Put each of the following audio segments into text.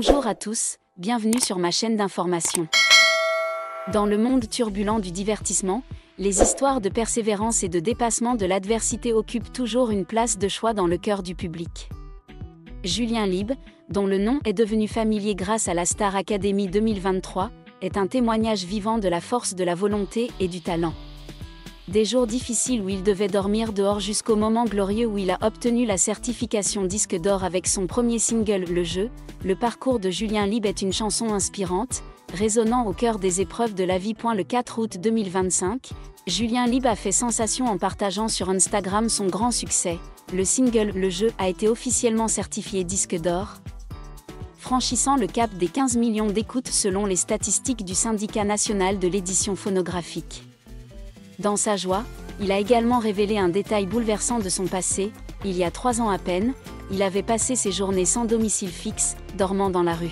Bonjour à tous, bienvenue sur ma chaîne d'information. Dans le monde turbulent du divertissement, les histoires de persévérance et de dépassement de l'adversité occupent toujours une place de choix dans le cœur du public. Julien Lieb, dont le nom est devenu familier grâce à la Star Academy 2023, est un témoignage vivant de la force de la volonté et du talent. Des jours difficiles où il devait dormir dehors jusqu'au moment glorieux où il a obtenu la certification disque d'or avec son premier single Le Jeu, le parcours de Julien Lieb est une chanson inspirante, résonnant au cœur des épreuves de la vie. Le 4 août 2025, Julien Lieb a fait sensation en partageant sur Instagram son grand succès. Le single Le Jeu a été officiellement certifié disque d'or, franchissant le cap des 15 millions d'écoutes selon les statistiques du Syndicat national de l'édition phonographique. Dans sa joie, il a également révélé un détail bouleversant de son passé. Il y a 3 ans à peine, il avait passé ses journées sans domicile fixe, dormant dans la rue.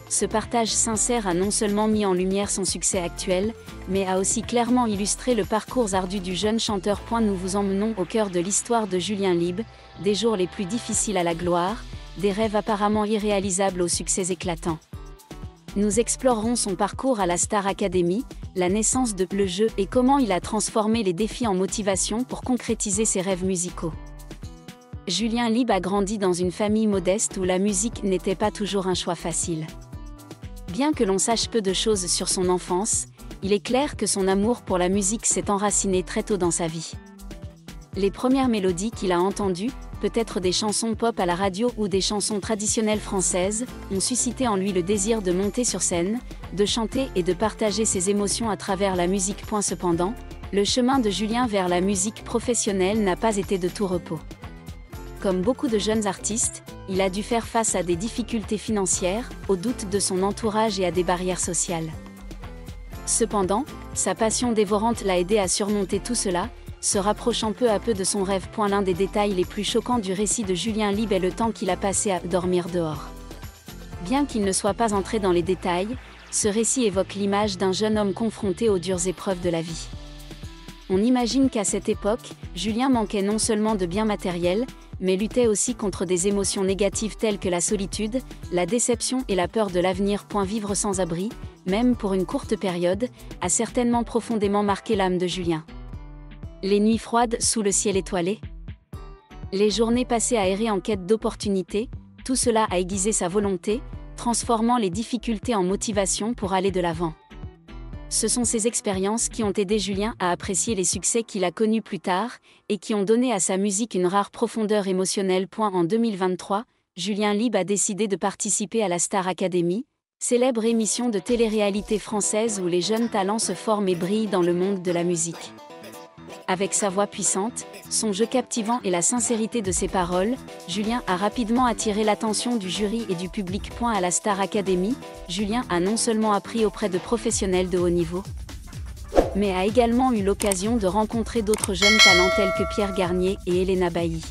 Ce partage sincère a non seulement mis en lumière son succès actuel, mais a aussi clairement illustré le parcours ardu du jeune chanteur. Nous vous emmenons au cœur de l'histoire de Julien Lieb, des jours les plus difficiles à la gloire, des rêves apparemment irréalisables aux succès éclatants. Nous explorerons son parcours à la Star Academy, la naissance de Le Jeu et comment il a transformé les défis en motivation pour concrétiser ses rêves musicaux. Julien Lieb a grandi dans une famille modeste où la musique n'était pas toujours un choix facile. Bien que l'on sache peu de choses sur son enfance, il est clair que son amour pour la musique s'est enraciné très tôt dans sa vie. Les premières mélodies qu'il a entendues, peut-être des chansons pop à la radio ou des chansons traditionnelles françaises, ont suscité en lui le désir de monter sur scène, de chanter et de partager ses émotions à travers la musique. Cependant, le chemin de Julien vers la musique professionnelle n'a pas été de tout repos. Comme beaucoup de jeunes artistes, il a dû faire face à des difficultés financières, aux doutes de son entourage et à des barrières sociales. Cependant, sa passion dévorante l'a aidé à surmonter tout cela, se rapprochant peu à peu de son rêve. L'un des détails les plus choquants du récit de Julien Lieb est le temps qu'il a passé à dormir dehors. Bien qu'il ne soit pas entré dans les détails, ce récit évoque l'image d'un jeune homme confronté aux dures épreuves de la vie. On imagine qu'à cette époque, Julien manquait non seulement de biens matériels, mais luttait aussi contre des émotions négatives telles que la solitude, la déception et la peur de l'avenir. Vivre sans abri, même pour une courte période, a certainement profondément marqué l'âme de Julien. Les nuits froides sous le ciel étoilé, les journées passées à errer en quête d'opportunités, tout cela a aiguisé sa volonté, transformant les difficultés en motivation pour aller de l'avant. Ce sont ces expériences qui ont aidé Julien à apprécier les succès qu'il a connus plus tard, et qui ont donné à sa musique une rare profondeur émotionnelle. En 2023, Julien Lieb a décidé de participer à la Star Academy, célèbre émission de télé-réalité française où les jeunes talents se forment et brillent dans le monde de la musique. Avec sa voix puissante, son jeu captivant et la sincérité de ses paroles, Julien a rapidement attiré l'attention du jury et du public. À la Star Academy, Julien a non seulement appris auprès de professionnels de haut niveau, mais a également eu l'occasion de rencontrer d'autres jeunes talents tels que Pierre Garnier et Elena Bailly.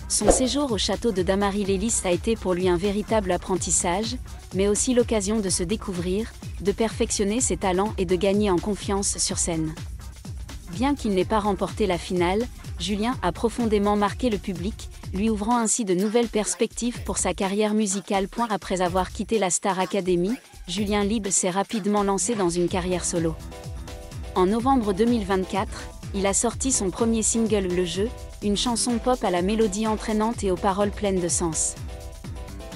Son séjour au château de Damary-Lélis a été pour lui un véritable apprentissage, mais aussi l'occasion de se découvrir, de perfectionner ses talents et de gagner en confiance sur scène. Bien qu'il n'ait pas remporté la finale, Julien a profondément marqué le public, lui ouvrant ainsi de nouvelles perspectives pour sa carrière musicale. Après avoir quitté la Star Academy, Julien Lieb s'est rapidement lancé dans une carrière solo. En novembre 2024, il a sorti son premier single Le Jeu, une chanson pop à la mélodie entraînante et aux paroles pleines de sens.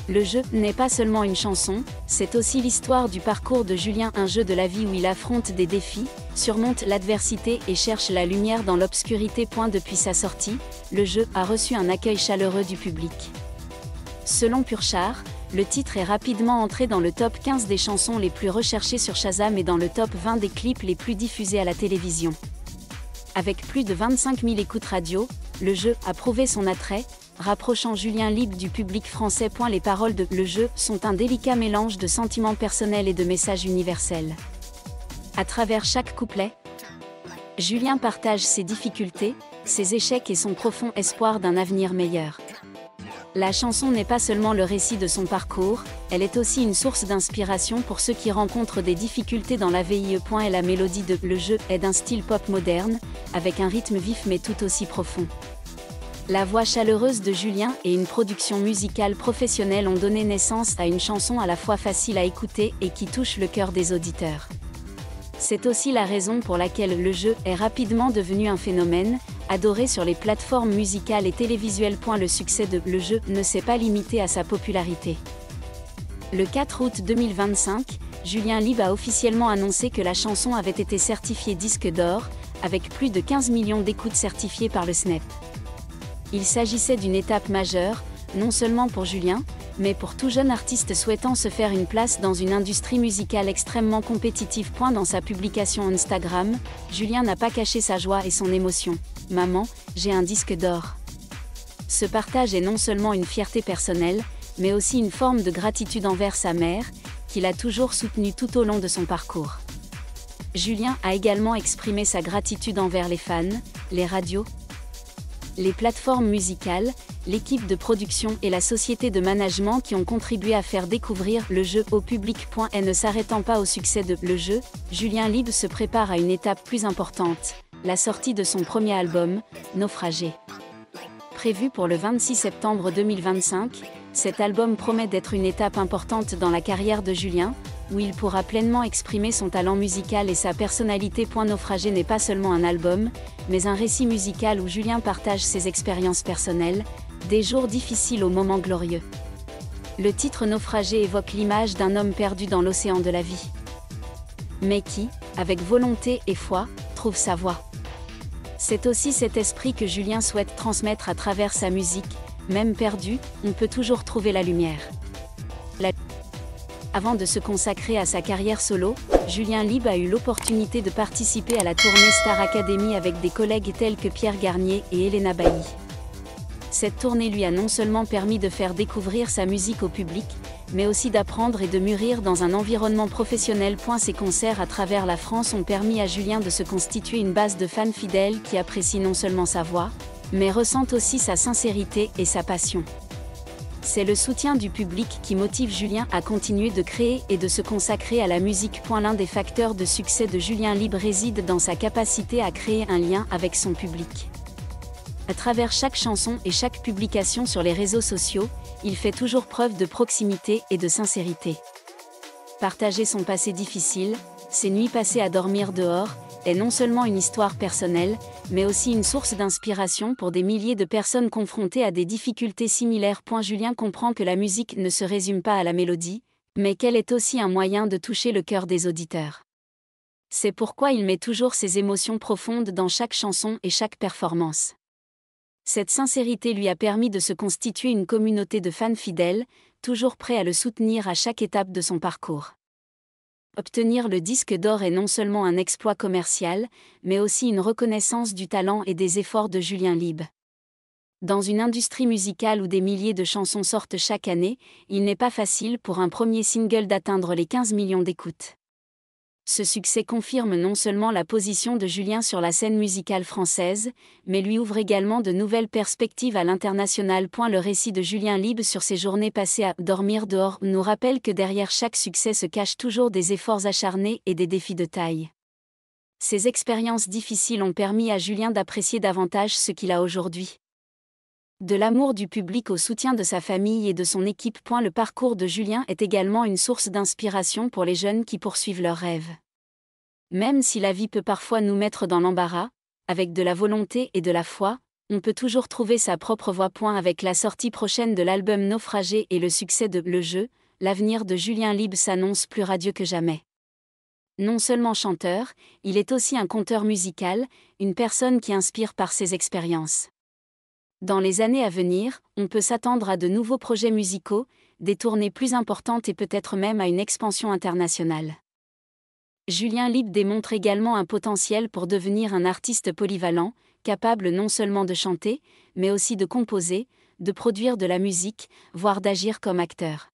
Le jeu n'est pas seulement une chanson, c'est aussi l'histoire du parcours de Julien, un jeu de la vie où il affronte des défis, surmonte l'adversité et cherche la lumière dans l'obscurité. Depuis sa sortie, Le Jeu a reçu un accueil chaleureux du public. Selon Purchart, le titre est rapidement entré dans le top 15 des chansons les plus recherchées sur Shazam et dans le top 20 des clips les plus diffusés à la télévision. Avec plus de 25 000 écoutes radio, Le Jeu a prouvé son attrait, rapprochant Julien Lieb du public français. Les paroles de Le Jeu sont un délicat mélange de sentiments personnels et de messages universels. À travers chaque couplet, Julien partage ses difficultés, ses échecs et son profond espoir d'un avenir meilleur. La chanson n'est pas seulement le récit de son parcours, elle est aussi une source d'inspiration pour ceux qui rencontrent des difficultés dans la vie. Et la mélodie de Le Jeu est d'un style pop moderne, avec un rythme vif mais tout aussi profond. La voix chaleureuse de Julien et une production musicale professionnelle ont donné naissance à une chanson à la fois facile à écouter et qui touche le cœur des auditeurs. C'est aussi la raison pour laquelle le jeu est rapidement devenu un phénomène, adoré sur les plateformes musicales et télévisuelles. Le succès de le jeu ne s'est pas limité à sa popularité. Le 4 août 2025, Julien Lieb a officiellement annoncé que la chanson avait été certifiée disque d'or, avec plus de 15 millions d'écoutes certifiées par le SNEP. Il s'agissait d'une étape majeure, non seulement pour Julien, mais pour tout jeune artiste souhaitant se faire une place dans une industrie musicale extrêmement compétitive. Dans sa publication Instagram, Julien n'a pas caché sa joie et son émotion. « Maman, j'ai un disque d'or ». Ce partage est non seulement une fierté personnelle, mais aussi une forme de gratitude envers sa mère, qui l'a toujours soutenu tout au long de son parcours. Julien a également exprimé sa gratitude envers les fans, les radios, les plateformes musicales, l'équipe de production et la société de management qui ont contribué à faire découvrir le jeu au public. Et ne s'arrêtant pas au succès de le jeu, Julien Lieb se prépare à une étape plus importante, la sortie de son premier album, Naufragé. Prévu pour le 26 septembre 2025, cet album promet d'être une étape importante dans la carrière de Julien, où il pourra pleinement exprimer son talent musical et sa personnalité. Naufragé n'est pas seulement un album, mais un récit musical où Julien partage ses expériences personnelles, des jours difficiles aux moments glorieux. Le titre Naufragé évoque l'image d'un homme perdu dans l'océan de la vie, mais qui, avec volonté et foi, trouve sa voie. C'est aussi cet esprit que Julien souhaite transmettre à travers sa musique. Même perdu, on peut toujours trouver la lumière. Avant de se consacrer à sa carrière solo, Julien Lieb a eu l'opportunité de participer à la tournée Star Academy avec des collègues tels que Pierre Garnier et Elena Bailly. Cette tournée lui a non seulement permis de faire découvrir sa musique au public, mais aussi d'apprendre et de mûrir dans un environnement professionnel. Ses concerts à travers la France ont permis à Julien de se constituer une base de fans fidèles qui apprécient non seulement sa voix, mais ressentent aussi sa sincérité et sa passion. C'est le soutien du public qui motive Julien à continuer de créer et de se consacrer à la musique. L'un des facteurs de succès de Julien Lieb réside dans sa capacité à créer un lien avec son public. À travers chaque chanson et chaque publication sur les réseaux sociaux, il fait toujours preuve de proximité et de sincérité. Partager son passé difficile, ses nuits passées à dormir dehors, est non seulement une histoire personnelle, mais aussi une source d'inspiration pour des milliers de personnes confrontées à des difficultés similaires. Julien comprend que la musique ne se résume pas à la mélodie, mais qu'elle est aussi un moyen de toucher le cœur des auditeurs. C'est pourquoi il met toujours ses émotions profondes dans chaque chanson et chaque performance. Cette sincérité lui a permis de se constituer une communauté de fans fidèles, toujours prêts à le soutenir à chaque étape de son parcours. Obtenir le disque d'or est non seulement un exploit commercial, mais aussi une reconnaissance du talent et des efforts de Julien Lieb. Dans une industrie musicale où des milliers de chansons sortent chaque année, il n'est pas facile pour un premier single d'atteindre les 15 millions d'écoutes. Ce succès confirme non seulement la position de Julien sur la scène musicale française, mais lui ouvre également de nouvelles perspectives à l'international. Le récit de Julien Lieb sur ses journées passées à dormir dehors nous rappelle que derrière chaque succès se cachent toujours des efforts acharnés et des défis de taille. Ces expériences difficiles ont permis à Julien d'apprécier davantage ce qu'il a aujourd'hui. De l'amour du public au soutien de sa famille et de son équipe. Le parcours de Julien est également une source d'inspiration pour les jeunes qui poursuivent leurs rêves. Même si la vie peut parfois nous mettre dans l'embarras, avec de la volonté et de la foi, on peut toujours trouver sa propre voie. Avec la sortie prochaine de l'album Naufragé et le succès de le jeu, l'avenir de Julien Lieb s'annonce plus radieux que jamais. Non seulement chanteur, il est aussi un conteur musical, une personne qui inspire par ses expériences. Dans les années à venir, on peut s'attendre à de nouveaux projets musicaux, des tournées plus importantes et peut-être même à une expansion internationale. Julien Lieb démontre également un potentiel pour devenir un artiste polyvalent, capable non seulement de chanter, mais aussi de composer, de produire de la musique, voire d'agir comme acteur.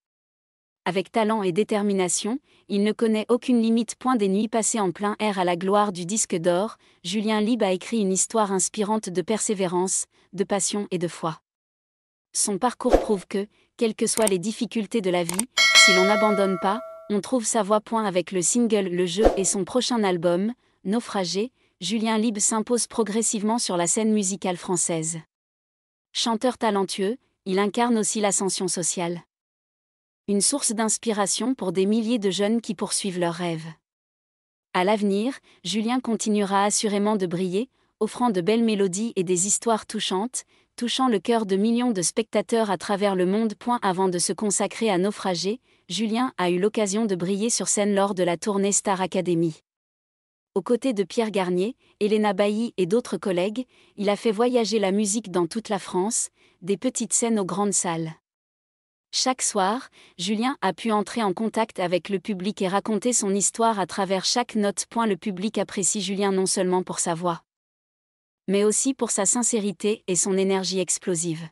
Avec talent et détermination, il ne connaît aucune limite. Des nuits passées en plein air à la gloire du disque d'or, Julien Lieb a écrit une histoire inspirante de persévérance, de passion et de foi. Son parcours prouve que, quelles que soient les difficultés de la vie, si l'on n'abandonne pas, on trouve sa voie. Avec le single Le Jeu et son prochain album, Naufragé, Julien Lieb s'impose progressivement sur la scène musicale française. Chanteur talentueux, il incarne aussi l'ascension sociale. Une source d'inspiration pour des milliers de jeunes qui poursuivent leurs rêves. À l'avenir, Julien continuera assurément de briller, offrant de belles mélodies et des histoires touchantes, touchant le cœur de millions de spectateurs à travers le monde. Avant de se consacrer à Naufragé, Julien a eu l'occasion de briller sur scène lors de la tournée Star Academy. Aux côtés de Pierre Garnier, Elena Bailly et d'autres collègues, il a fait voyager la musique dans toute la France, des petites scènes aux grandes salles. Chaque soir, Julien a pu entrer en contact avec le public et raconter son histoire à travers chaque note. Le public apprécie Julien non seulement pour sa voix, mais aussi pour sa sincérité et son énergie explosive.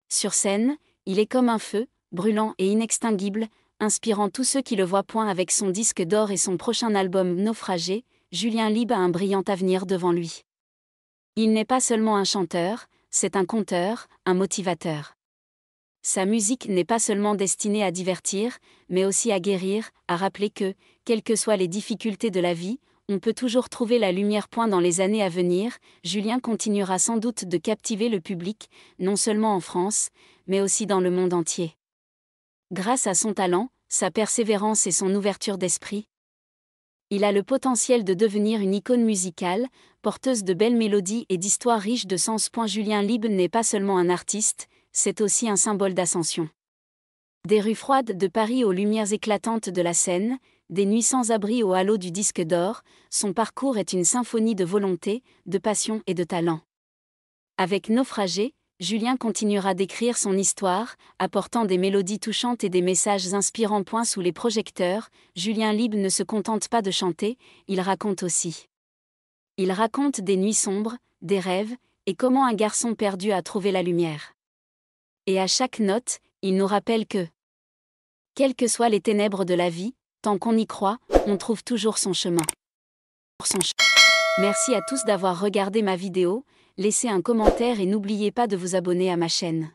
Sur scène, il est comme un feu, brûlant et inextinguible, inspirant tous ceux qui le voient. Avec son disque d'or et son prochain album Naufragé, Julien Lieb a un brillant avenir devant lui. Il n'est pas seulement un chanteur, c'est un conteur, un motivateur. Sa musique n'est pas seulement destinée à divertir, mais aussi à guérir, à rappeler que, quelles que soient les difficultés de la vie, on peut toujours trouver la lumière. Dans les années à venir, Julien continuera sans doute de captiver le public, non seulement en France, mais aussi dans le monde entier. Grâce à son talent, sa persévérance et son ouverture d'esprit, il a le potentiel de devenir une icône musicale, porteuse de belles mélodies et d'histoires riches de sens. Julien Lieb n'est pas seulement un artiste, c'est aussi un symbole d'ascension. Des rues froides de Paris aux lumières éclatantes de la Seine, des nuits sans abri au halo du disque d'or, son parcours est une symphonie de volonté, de passion et de talent. Avec Naufragé, Julien continuera d'écrire son histoire, apportant des mélodies touchantes et des messages inspirants. Sous les projecteurs, Julien Lieb ne se contente pas de chanter, il raconte aussi. Il raconte des nuits sombres, des rêves, et comment un garçon perdu a trouvé la lumière. Et à chaque note, il nous rappelle que, quelles que soient les ténèbres de la vie, tant qu'on y croit, on trouve toujours son chemin. Merci à tous d'avoir regardé ma vidéo, laissez un commentaire et n'oubliez pas de vous abonner à ma chaîne.